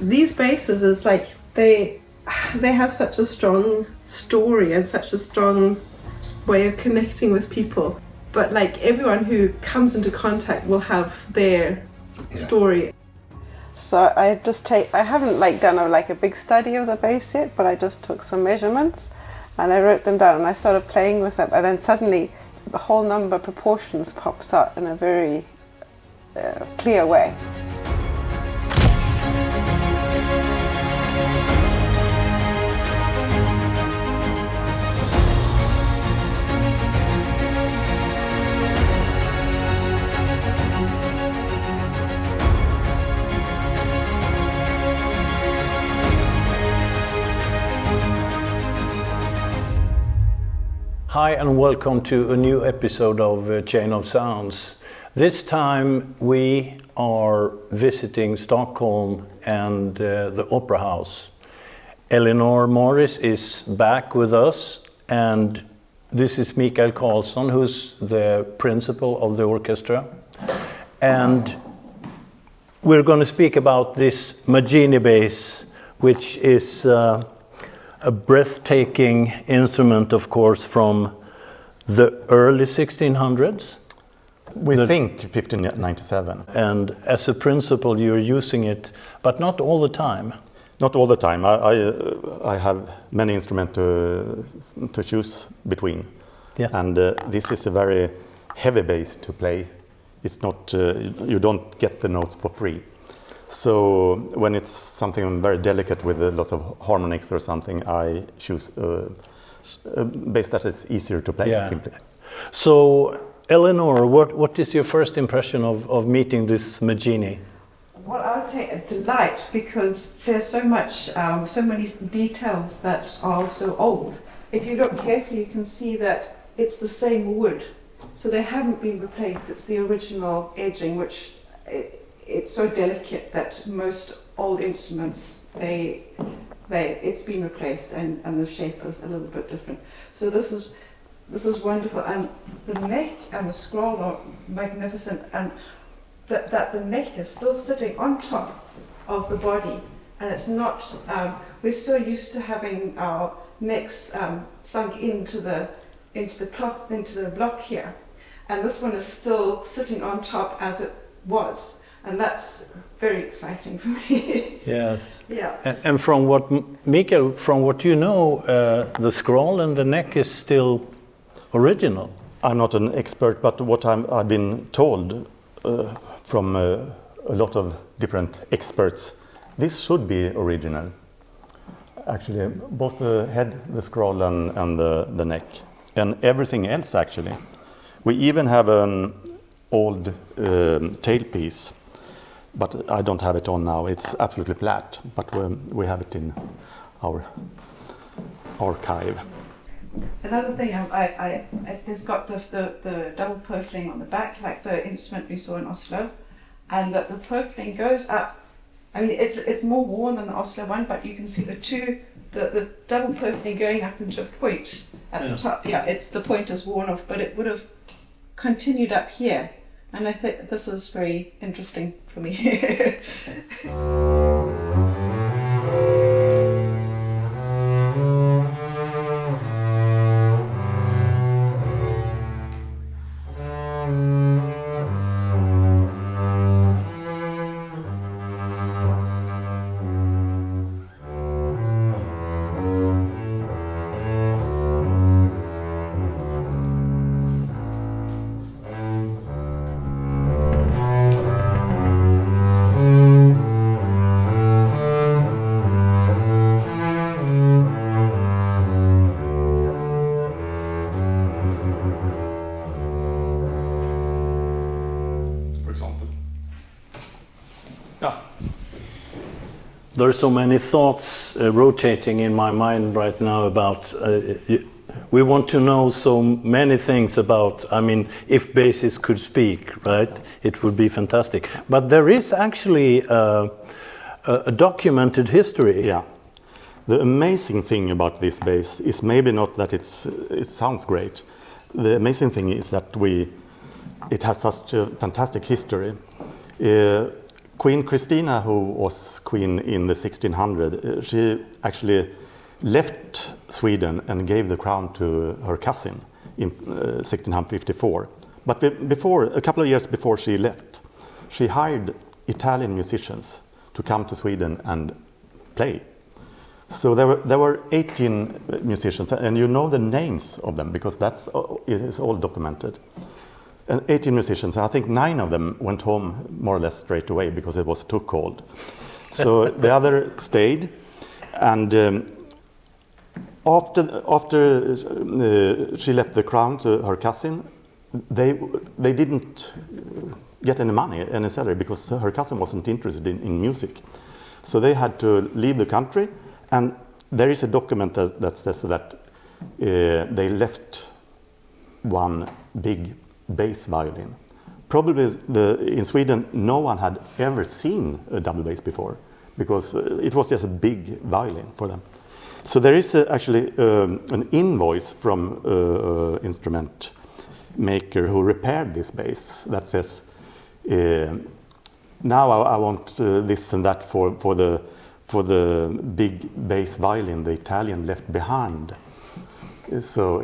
these basses is like they have such a strong story and such a strong way of connecting with people. But like everyone who comes into contact will have their story. So I haven't like done a big study of the bass yet, but I just took some measurements and I wrote them down and I started playing with them, and then suddenly the whole number proportions popped out in a very clear way. Hi and welcome to a new episode of Chain of Sounds. This time we are visiting Stockholm and the Opera House. Elinore Morris is back with us, and this is Michael Karlsson, who's the principal of the orchestra. And we're going to speak about this Maggini bass, which is a breathtaking instrument, of course, from the early 1600s. We think 1597. And as a principal, you're using it, but not all the time. Not all the time. I have many instruments to choose between. Yeah. And this is a very heavy bass to play. It's not, you don't get the notes for free. So when it's something very delicate with lots of harmonics or something, I choose a bass that is easier to play, simply. So, Elinore, what is your first impression of meeting this Maggini? Well, I would say a delight, because there's so many details that are so old. If you look carefully, you can see that it's the same wood. So they haven't been replaced. It's the original edging, which it's so delicate that most old instruments, it's been replaced, and the shape is a little bit different. So this is wonderful, and the neck and the scroll are magnificent, and that the neck is still sitting on top of the body, and it's not. We're so used to having our necks sunk into the block here, and this one is still sitting on top as it was. And that's very exciting for me. Yes. Yeah. And from what, Mikael, from what you know, the scroll and the neck is still original. I'm not an expert, but what I've been told from a lot of different experts, this should be original. Actually, both the head, the scroll, and the neck, and everything else, actually. We even have an old tailpiece. But I don't have it on now. It's absolutely flat, but we have it in our archive. Another thing, it's got the double purfling on the back, like the instrument we saw in Oslo, and that the purfling goes up. I mean, it's more worn than the Oslo one, but you can see the double purfling going up into a point at the top. Yeah, the point is worn off, but it would have continued up here. And I think this is very interesting for me. There are so many thoughts rotating in my mind right now about, we want to know so many things about, I mean, if basses could speak, right? It would be fantastic. But there is actually a documented history. Yeah. The amazing thing about this bass is maybe not that it sounds great. The amazing thing is that it has such a fantastic history. Queen Kristina, who was queen in the 1600s, she actually left Sweden and gave the crown to her cousin in 1654. But a couple of years before she left, she hired Italian musicians to come to Sweden and play. So there were 18 musicians, and you know the names of them because it is all documented. And 18 musicians, and I think 9 of them went home more or less straight away because it was too cold. So the other stayed, and after she left the crown to her cousin, they didn't get any money, any salary, because her cousin wasn't interested in music. So they had to leave the country, and there is a document that says that they left one big bass violin. Probably in Sweden no one had ever seen a double bass before, because it was just a big violin for them. So there is actually an invoice from an instrument maker who repaired this bass that says, now I want this and that for the big bass violin the Italian left behind. So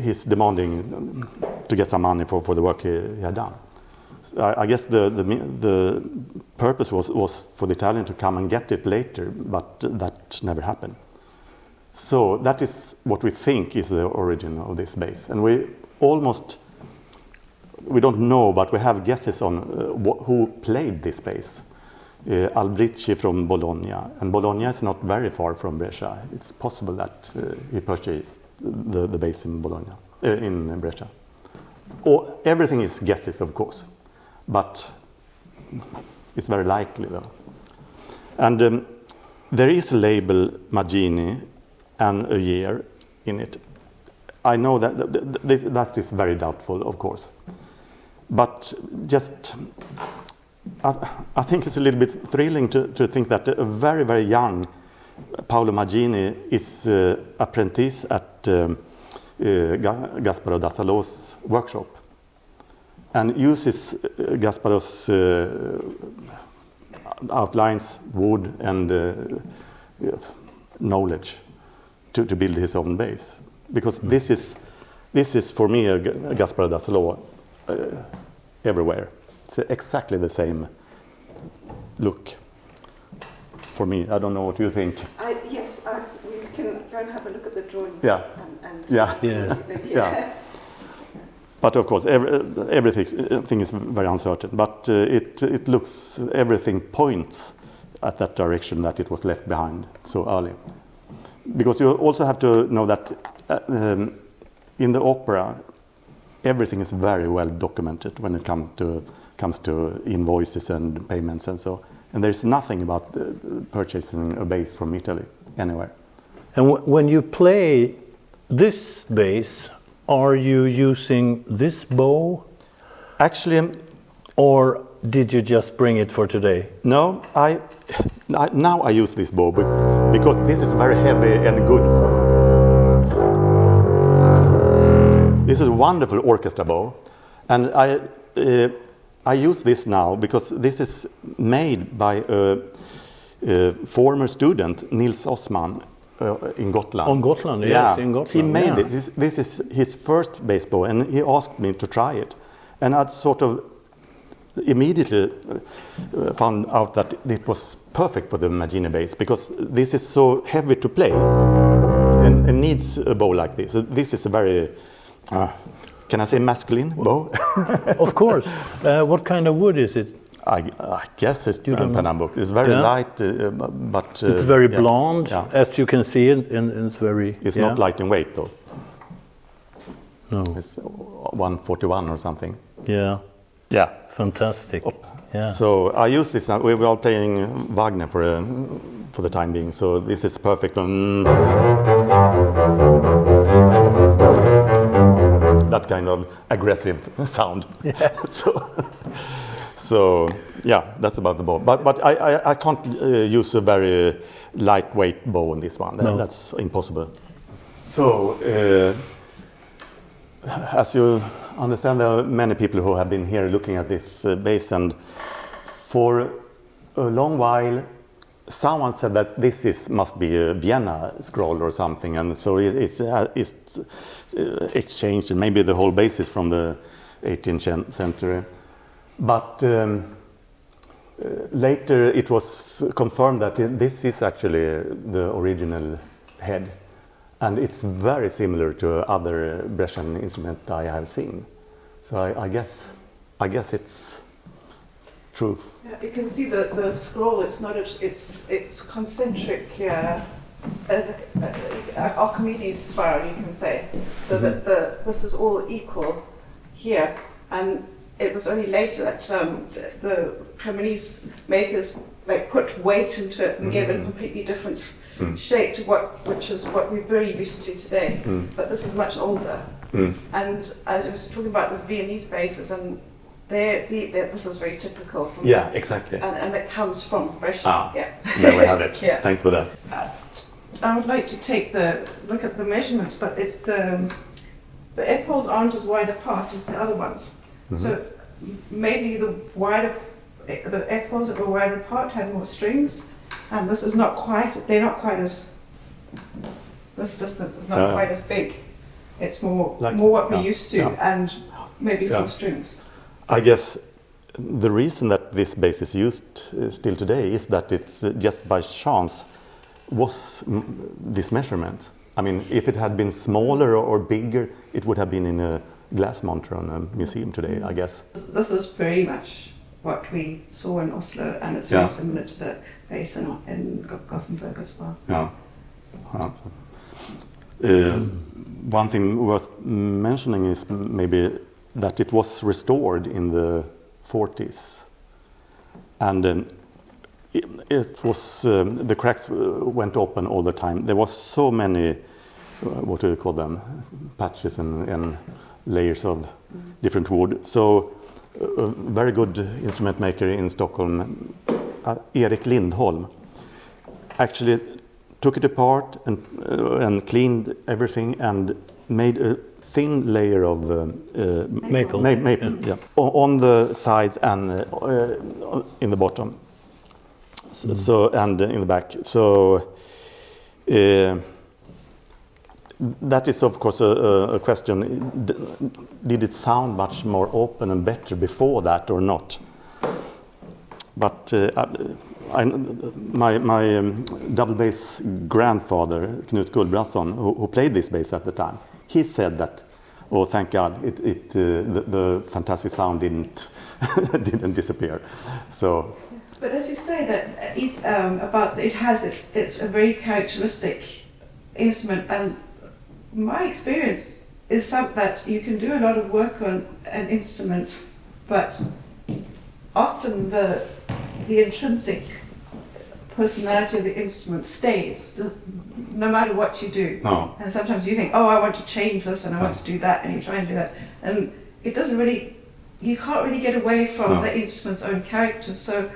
he's demanding to get some money for the work he had done. I guess the purpose was for the Italian to come and get it later, but that never happened. So that is what we think is the origin of this bass. And we don't know, but we have guesses on who played this bass. Albrici from Bologna, and Bologna is not very far from Brescia. It's possible that he purchased the bass in Bologna, in Brescia. Everything is guesses, of course, but it's very likely though. And there is a label Maggini and a year in it. I know that is very doubtful, of course, but just I think it's a little bit thrilling to think that a very, very young Paolo Maggini is apprentice at Gasparo da Salo's workshop and uses Gasparo's outlines, wood and knowledge to build his own bass. Because this is for me a Gasparo da Salo everywhere. It's exactly the same look for me. I don't know what you think. Yes, we can go and have a look at the drawings. Yeah. Yeah. But of course, everything is very uncertain. But it looks, everything points at that direction that it was left behind so early. Because you also have to know that in the opera, everything is very well documented when it comes to invoices and payments and so. And there's nothing about purchasing a bass from Italy anywhere. And when you play this bass, are you using this bow? Actually, or did you just bring it for today? No, now I use this bow because this is very heavy and good. This is a wonderful orchestra bow, and I use this now because this is made by a former student, Nils Osman, in Gotland. On Gotland, yes, in Gotland. He made it. This is his first bass bow, and he asked me to try it. And I sort of immediately found out that it was perfect for the Maggini bass, because this is so heavy to play and needs a bow like this. This is a very, can I say masculine bow? Of course. What kind of wood is it? I guess it's Pernambouc. It's very light, but... it's very blonde, as you can see, and it's very... It's not light in weight, though. No. It's 141 or something. Yeah. Yeah. Fantastic. Yeah. So I use this now. We're all playing Wagner for the time being, so this is perfect. That kind of aggressive sound. Yeah. So yeah, that's about the bow. But I can't use a very lightweight bow on this one. No. That's impossible. So as you understand, there are many people who have been here looking at this bass, and for a long while, someone said that this must be a Vienna scroll or something, and so it's exchanged, and maybe the whole basis from the 18th century. But later it was confirmed that this is actually the original head, and it's very similar to other Brescian instruments I have seen. So I guess it's true. Yeah, you can see the scroll. It's not. It's concentric. Archimedes spiral, you can say. So that this is all equal here, and it was only later that the Cremonese makers like put weight into it and gave it a completely different shape to which is what we're very used to today. But this is much older. And as I was talking about the Viennese basses, and this is very typical from exactly. And it comes from Brescia. There we have it. Yeah. Thanks for that. I would like to look at the measurements, but it's the F holes aren't as wide apart as the other ones. So maybe the F holes that were wider apart had more strings, and this is not quite. They're not quite as. This distance is not quite as big. It's more what we're used to, and maybe 4 strings. I guess the reason that this bass is used still today is that it's just by chance was this measurement. I mean, if it had been smaller or bigger, it would have been in a glass monter on a museum today, I guess. This is very much what we saw in Oslo, and it's very similar to the bass in Gothenburg as well. Yeah. One thing worth mentioning is maybe that it was restored in the 40s, and it was the cracks went open all the time. There was so many, what do you call them, patches and layers of different wood. So a very good instrument maker in Stockholm, Erik Lindholm, actually took it apart and cleaned everything and made a thin layer of maple. On the sides and in the bottom. So and in the back. So that is of course a question. Did it sound much more open and better before that or not? But my double bass grandfather, Knut Gulbrason, who played this bass at the time, he said that, oh, thank God, the fantastic sound didn't disappear. So. But as you say that it's a very characteristic instrument, and my experience is that you can do a lot of work on an instrument, but often the intrinsic personality of the instrument stays, no matter what you do. Oh. And sometimes you think, oh, I want to change this and I want to do that, and you try and do that. And it doesn't really, you can't really get away from the instrument's own character. So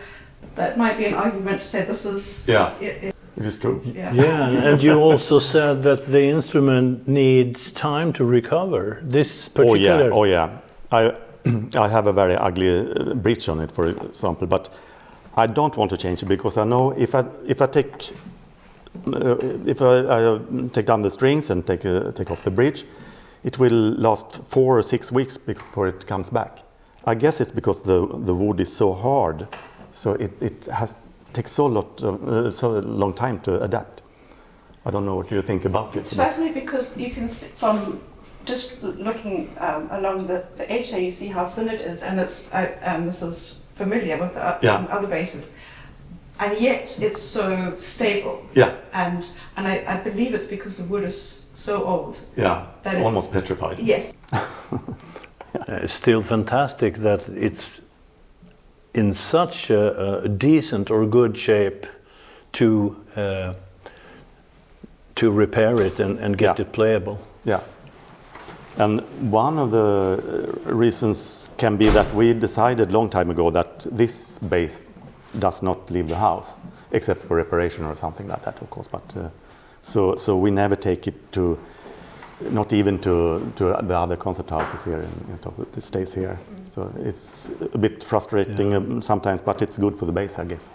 that might be an argument to say this is... It is true. And you also said that the instrument needs time to recover. This particular... Oh yeah. I have a very ugly breach on it, for example, but I don't want to change it because I know if I take down the strings and take off the bridge, it will last 4 or 6 weeks before it comes back. I guess it's because the wood is so hard, so it takes so long time to adapt. I don't know what you think about it. It's fascinating because you can see from just looking along the edge here, you see how thin it is, and this is familiar with the other basses, and yet it's so stable. Yeah. And I believe it's because the wood is so old. Yeah. That it's almost petrified. Yes. It's still fantastic that it's in such a decent or good shape to repair it and get it playable. Yeah. And one of the reasons can be that we decided a long time ago that this bass does not leave the house, except for reparation or something like that, of course. But so we never take it to, not even to the other concert houses here in Stockholm. It stays here. So it's a bit frustrating sometimes, but it's good for the bass, I guess.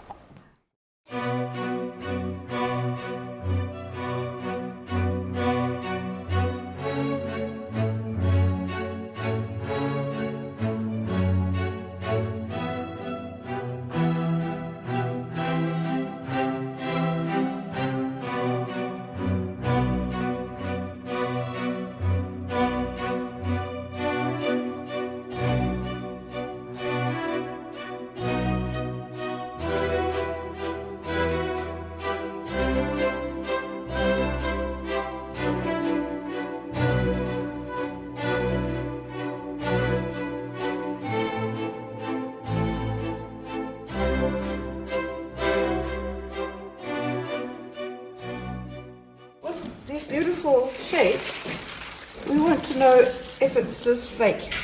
know if it's just like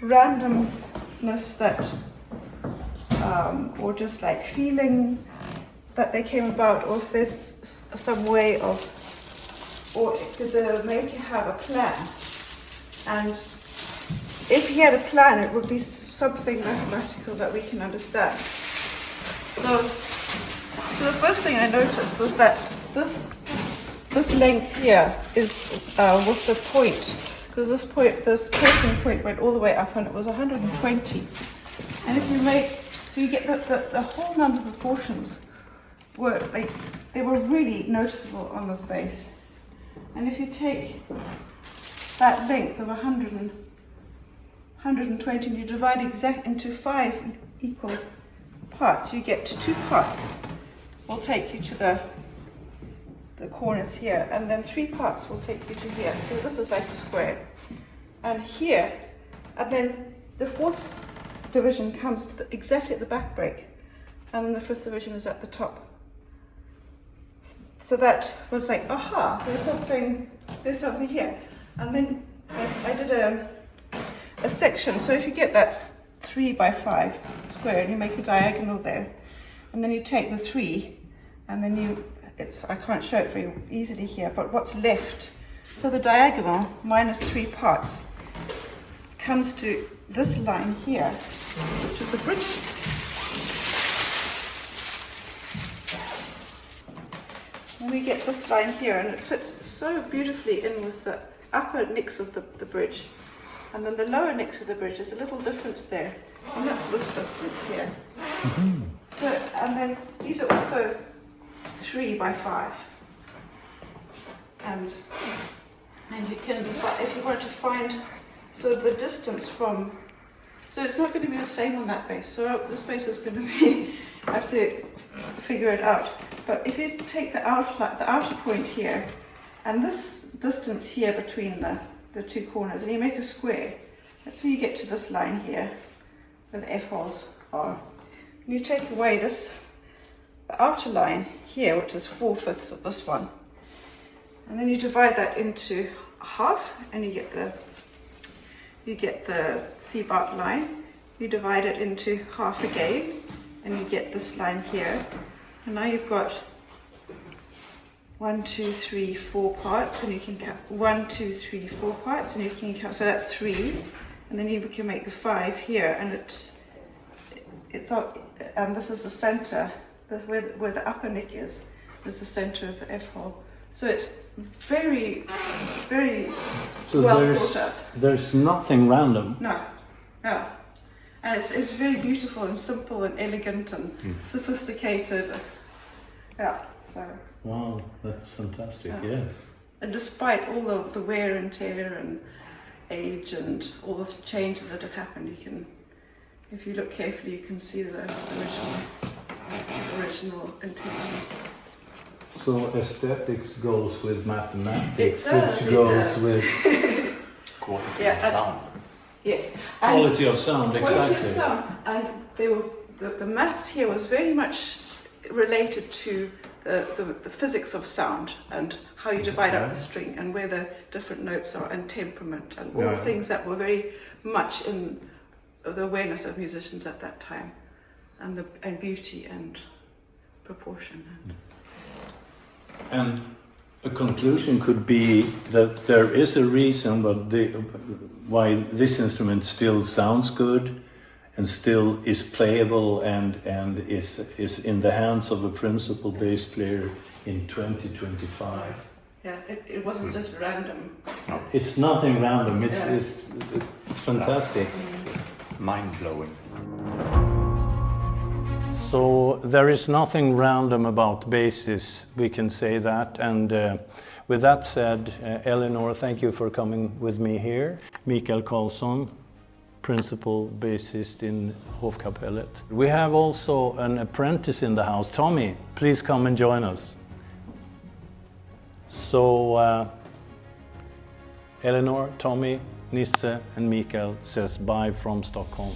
randomness that, or just like feeling that they came about, or if there's some way of, or did the maker have a plan? And if he had a plan, it would be something mathematical that we can understand. So the first thing I noticed was that this length here is with the point, because this tapering point went all the way up, and it was 120. And if you so you get the whole number of proportions were like, they were really noticeable on this bass. And if you take that length of 120 and you divide into 5 equal parts, you get to 2 parts will take you to the corners here, and then 3 parts will take you to here. So this is like a square. And here, and then the 4th division comes to exactly at the back break, and then the 5th division is at the top. So that was like, aha, there's something here. And then I did a section. So if you get that 3 by 5 square and you make a diagonal there, and then you take the 3, and then I can't show it very easily here, but what's left, so the diagonal minus 3 parts comes to this line here, which is the bridge. And we get this line here, and it fits so beautifully in with the upper nicks of the bridge. And then the lower nicks of the bridge, there's a little difference there, and that's this distance here. Mm-hmm. So, and then these are also 3 by 5. And you can, if you wanted to find, so the distance from, so it's not going to be the same on that bass. So this bass is going to be, I have to figure it out. But if you take the outer point here, and this distance here between the 2 corners, and you make a square, that's where you get to this line here, where the F holes are. And you take away the outer line here, which is 4/5 of this one, and then you divide that into half, and you get the C-bar line. You divide it into half again, and you get this line here. And now you've got 1, 2, 3, 4 parts, and you can count 1, 2, 3, 4 parts, and you can count. So that's 3, and then you can make the 5 here, and and this is the center. Where the upper nick is the center of the F hole. So it's very, very well thought out. There's nothing random. No. And it's very beautiful and simple and elegant and sophisticated. Yeah, so. Wow, that's fantastic, yes. And despite all the wear and tear and age and all the changes that have happened, if you look carefully, you can see the original intentions. So aesthetics goes with mathematics, which goes with quality of sound. Yes. Quality of sound, exactly. Quality of sound, and the maths here was very much related to the physics of sound and how you divide up the string and where the different notes are and temperament and all the things that were very much in the awareness of musicians at that time, and beauty and proportion. And a conclusion could be that there is a reason why this instrument still sounds good and still is playable and is in the hands of a principal bass player in 2025. Yeah, it wasn't just random. No. It's nothing random. It's fantastic. Mind-blowing. So there is nothing random about basses, we can say that. And with that said, Elinore, thank you for coming with me here. Michael Karlsson, principal bassist in Hofkapellet. We have also an apprentice in the house, Tommy. Please come and join us. So Elinore, Tommy, Nisse and Michael says bye from Stockholm.